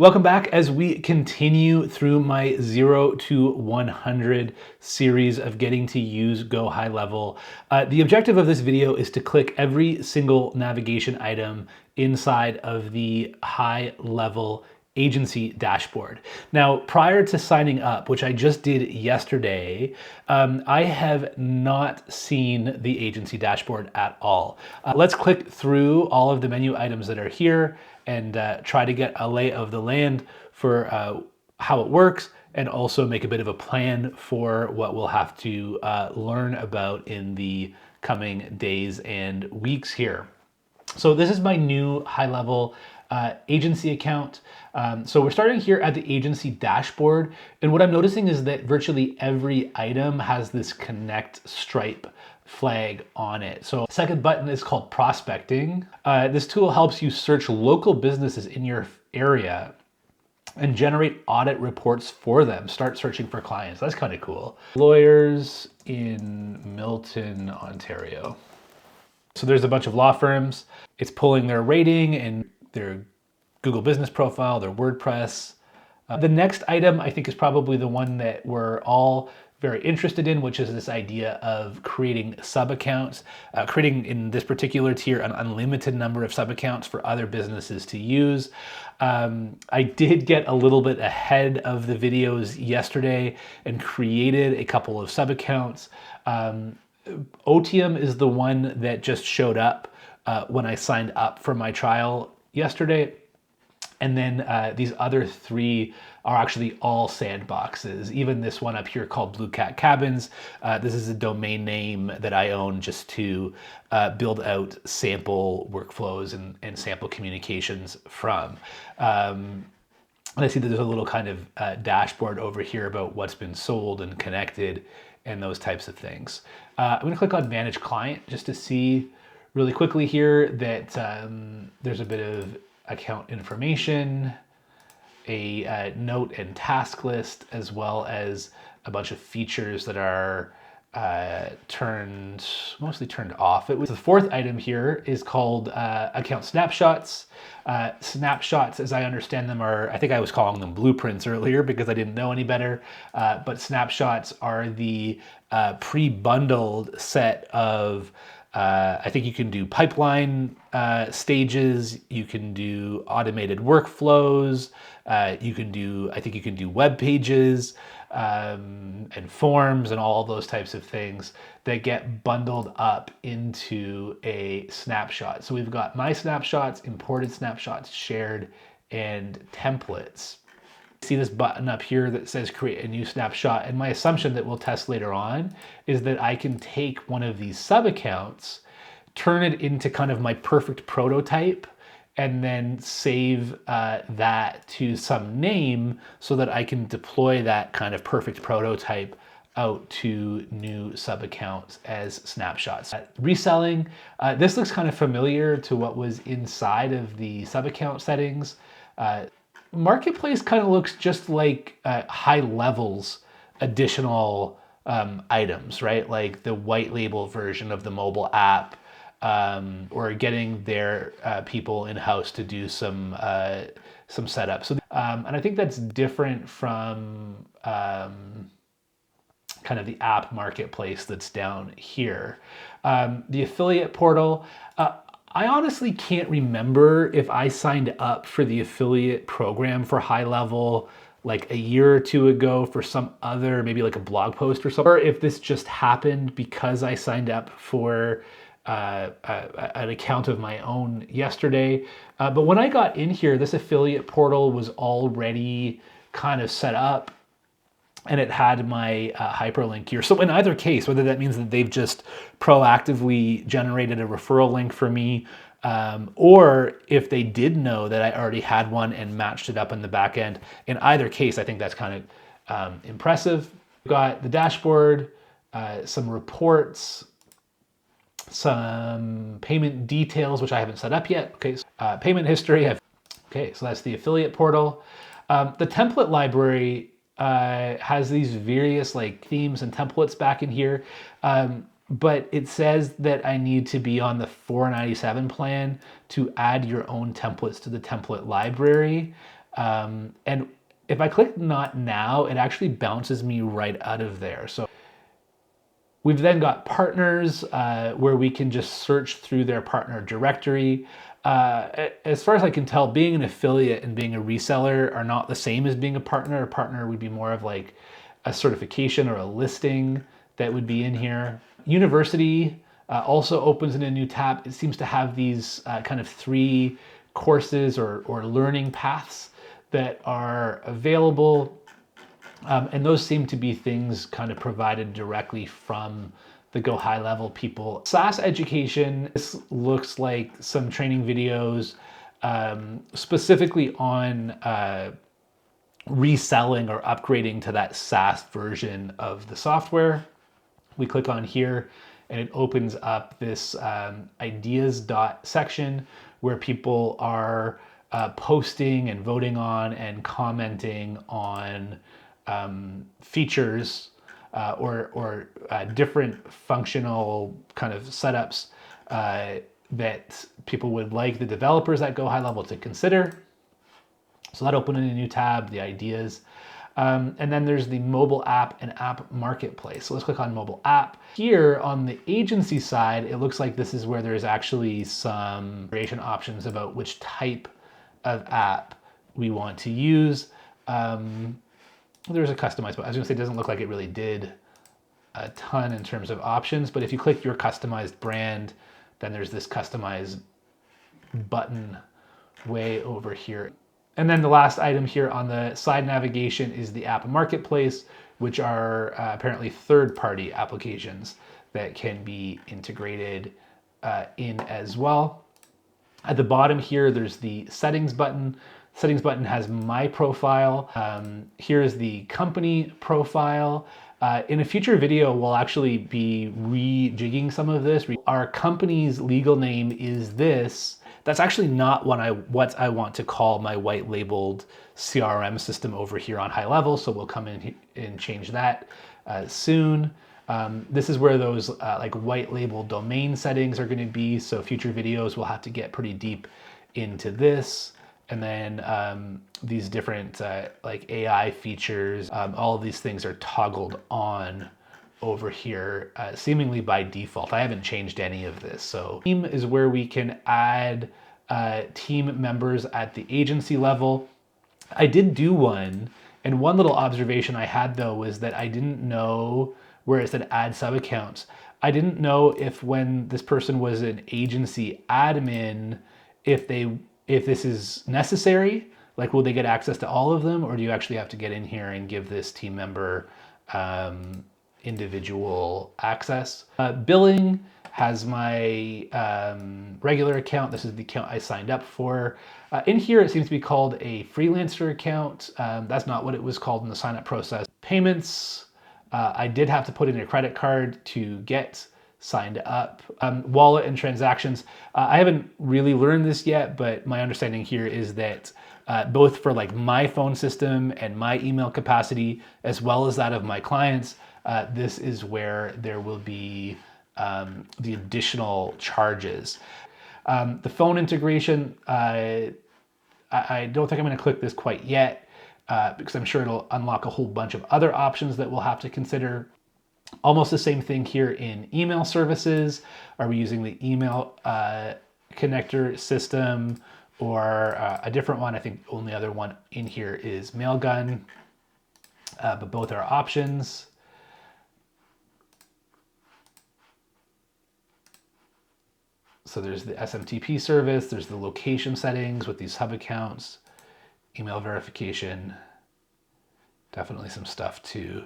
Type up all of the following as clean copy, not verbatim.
Welcome back as we continue through my 0 to 100 series of getting to use GoHighLevel. The objective of this video is to click every single navigation item inside of the HighLevel agency dashboard. Now, prior to signing up, which I just did yesterday, I have not seen the agency dashboard at all. Let's click through all of the menu items that are here and try to get a lay of the land for how it works, and also make a bit of a plan for what we'll have to learn about in the coming days and weeks here. So this is my new HighLevel agency account. So we're starting here at the agency dashboard. And what I'm noticing is that virtually every item has this connect stripe flag on it. So the second button is called prospecting. This tool helps you search local businesses in your area and generate audit reports for them. Start searching for clients. That's kind of cool. Lawyers in Milton, Ontario. So there's a bunch of law firms. It's pulling their rating and their Google business profile, their WordPress. The next item I think is probably the one that we're all very interested in, which is this idea of creating sub-accounts, creating in this particular tier an unlimited number of sub-accounts for other businesses to use. I did get a little bit ahead of the videos yesterday and created a couple of sub-accounts. Otium is the one that just showed up when I signed up for my trial yesterday. And then these other three are actually all sandboxes. Even this one up here called Blue Cat Cabins. This is a domain name that I own just to build out sample workflows and sample communications from. And I see that there's a little kind of dashboard over here about what's been sold and connected and those types of things. I'm gonna click on Manage Client just to see really quickly here that there's a bit of account information, a note and task list, as well as a bunch of features that are mostly turned off. The fourth item here is called account snapshots. Snapshots, as I understand them, are, I think I was calling them blueprints earlier because I didn't know any better, but snapshots are the pre-bundled set of I think you can do pipeline stages, you can do automated workflows, I think you can do web pages and forms and all those types of things that get bundled up into a snapshot. So we've got my snapshots, imported snapshots, shared, and templates. See this button up here that says create a new snapshot, and my assumption that we'll test later on is that I can take one of these sub accounts, turn it into kind of my perfect prototype, and then save that to some name so that I can deploy that kind of perfect prototype out to new sub accounts as snapshots. Reselling, this looks kind of familiar to what was inside of the sub account settings. Marketplace kind of looks just like HighLevel's additional items, right? Like the white label version of the mobile app, or getting their people in-house to do some setup. So, and I think that's different from kind of the app marketplace that's down here. The affiliate portal. I honestly can't remember if I signed up for the affiliate program for HighLevel like a year or two ago for some other, maybe like a blog post or something, or if this just happened because I signed up for an account of my own yesterday. But when I got in here, this affiliate portal was already kind of set up, and it had my hyperlink here. So in either case, whether that means that they've just proactively generated a referral link for me, or if they did know that I already had one and matched it up in the back end, in either case, I think that's kind of impressive. We've got the dashboard, some reports, some payment details, which I haven't set up yet. Okay, so, payment history. Okay, so that's the affiliate portal. The template library has these various like themes and templates back in here, but it says that I need to be on the $497 plan to add your own templates to the template library. And if I click not now, it actually bounces me right out of there. So we've then got partners where we can just search through their partner directory. As far as I can tell, being an affiliate and being a reseller are not the same as being a partner. A partner would be more of like a certification or a listing that would be in here. University also opens in a new tab. It seems to have these kind of 3 courses or learning paths that are available. And those seem to be things kind of provided directly from the GoHighLevel people. SaaS education, this looks like some training videos specifically on reselling or upgrading to that SaaS version of the software. We click on here and it opens up this ideas section where people are posting and voting on and commenting on features or different functional kind of setups that people would like the developers at GoHighLevel to consider. So that opened in a new tab, the ideas. And then there's the mobile app and app marketplace. So let's click on mobile app. Here on the agency side, it looks like this is where there's actually some creation options about which type of app we want to use. There's a customized, but I was gonna say it doesn't look like it really did a ton in terms of options, but if you click your customized brand, then there's this customized button way over here. And then the last item here on the side navigation is the app marketplace, which are apparently third-party applications that can be integrated in as well. At the bottom here, there's the settings button. Settings button has my profile. Here's the company profile. In a future video, we'll actually be rejigging some of this. Our company's legal name is this. That's actually not what I want to call my white labeled CRM system over here on GoHighLevel. So we'll come in and change that soon. This is where those like white label domain settings are going to be. So future videos will have to get pretty deep into this. And then these different like AI features, all of these things are toggled on over here, seemingly by default. I haven't changed any of this. So team is where we can add team members at the agency level. I did do one, and one little observation I had though was that I didn't know where it said add sub-accounts. I didn't know if when this person was an agency admin, if this is necessary, like will they get access to all of them, or do you actually have to get in here and give this team member individual access? Billing has my regular account. This is the account I signed up for. In here, it seems to be called a freelancer account. That's not what it was called in the sign up process. Payments, I did have to put in a credit card to get signed up. Wallet and transactions, I haven't really learned this yet, but my understanding here is that both for like my phone system and my email capacity, as well as that of my clients, this is where there will be the additional charges. The phone integration, I don't think I'm going to click this quite yet because I'm sure it'll unlock a whole bunch of other options that we'll have to consider. Almost the same thing here in email services. Are we using the email connector system or a different one? I think the only other one in here is Mailgun, but both are options. So there's the SMTP service, there's the location settings with these hub accounts, email verification, definitely some stuff to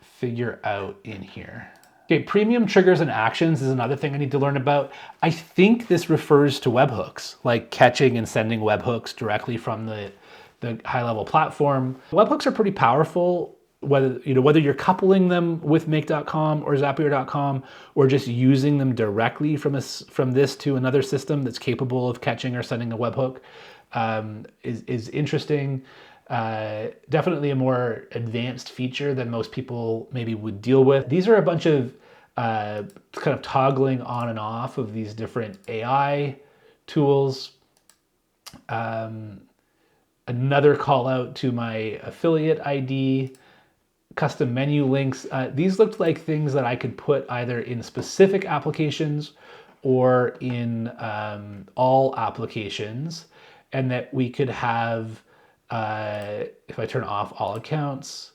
figure out in here. Okay, premium triggers and actions is another thing I need to learn about. I think this refers to webhooks, like catching and sending webhooks directly from the GoHighLevel platform. Webhooks are pretty powerful, whether you're coupling them with make.com or Zapier.com or just using them directly from this to another system that's capable of catching or sending a webhook is interesting. Definitely a more advanced feature than most people maybe would deal with. These are a bunch of kind of toggling on and off of these different AI tools. another call out to my affiliate ID, custom menu links. These looked like things that I could put either in specific applications or in all applications, and that we could have, if I turn off all accounts,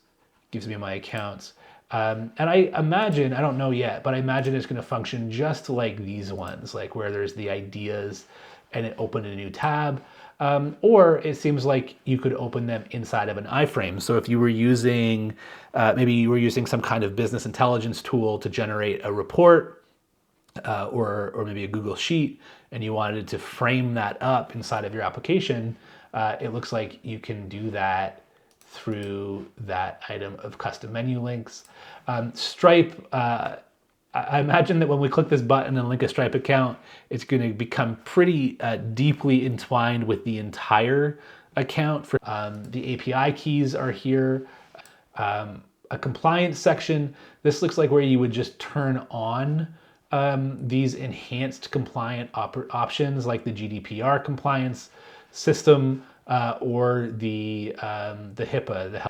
gives me my accounts. And I imagine, I don't know yet, but I imagine it's going to function just like these ones, like where there's the ideas and it opened a new tab. Or it seems like you could open them inside of an iframe. So if you were using, maybe you were using some kind of business intelligence tool to generate a report, or maybe a Google Sheet, and you wanted to frame that up inside of your application, it looks like you can do that through that item of custom menu links. Stripe, I imagine that when we click this button and link a Stripe account, it's going to become pretty deeply entwined with the entire account. The API keys are here. A compliance section. This looks like where you would just turn on these enhanced compliant options like the GDPR compliance system or the HIPAA.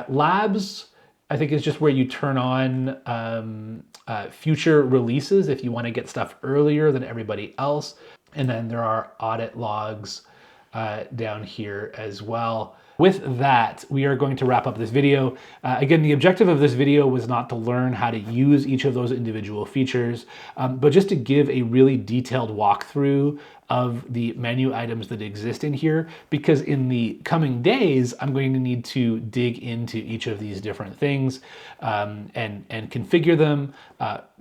Labs, I think, is just where you turn on future releases if you want to get stuff earlier than everybody else. And then there are audit logs down here as well. With that, we are going to wrap up this video. Again, the objective of this video was not to learn how to use each of those individual features, but just to give a really detailed walkthrough of the menu items that exist in here, because in the coming days, I'm going to need to dig into each of these different things and configure them.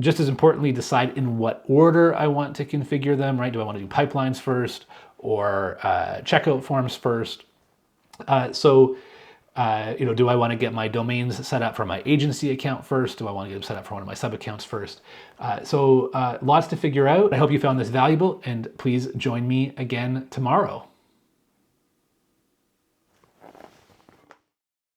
Just as importantly, decide in what order I want to configure them, right? Do I want to do pipelines first or checkout forms first? Do I want to get my domains set up for my agency account first? Do I want to get them set up for one of my sub accounts first? Lots to figure out. I hope you found this valuable, and please join me again tomorrow.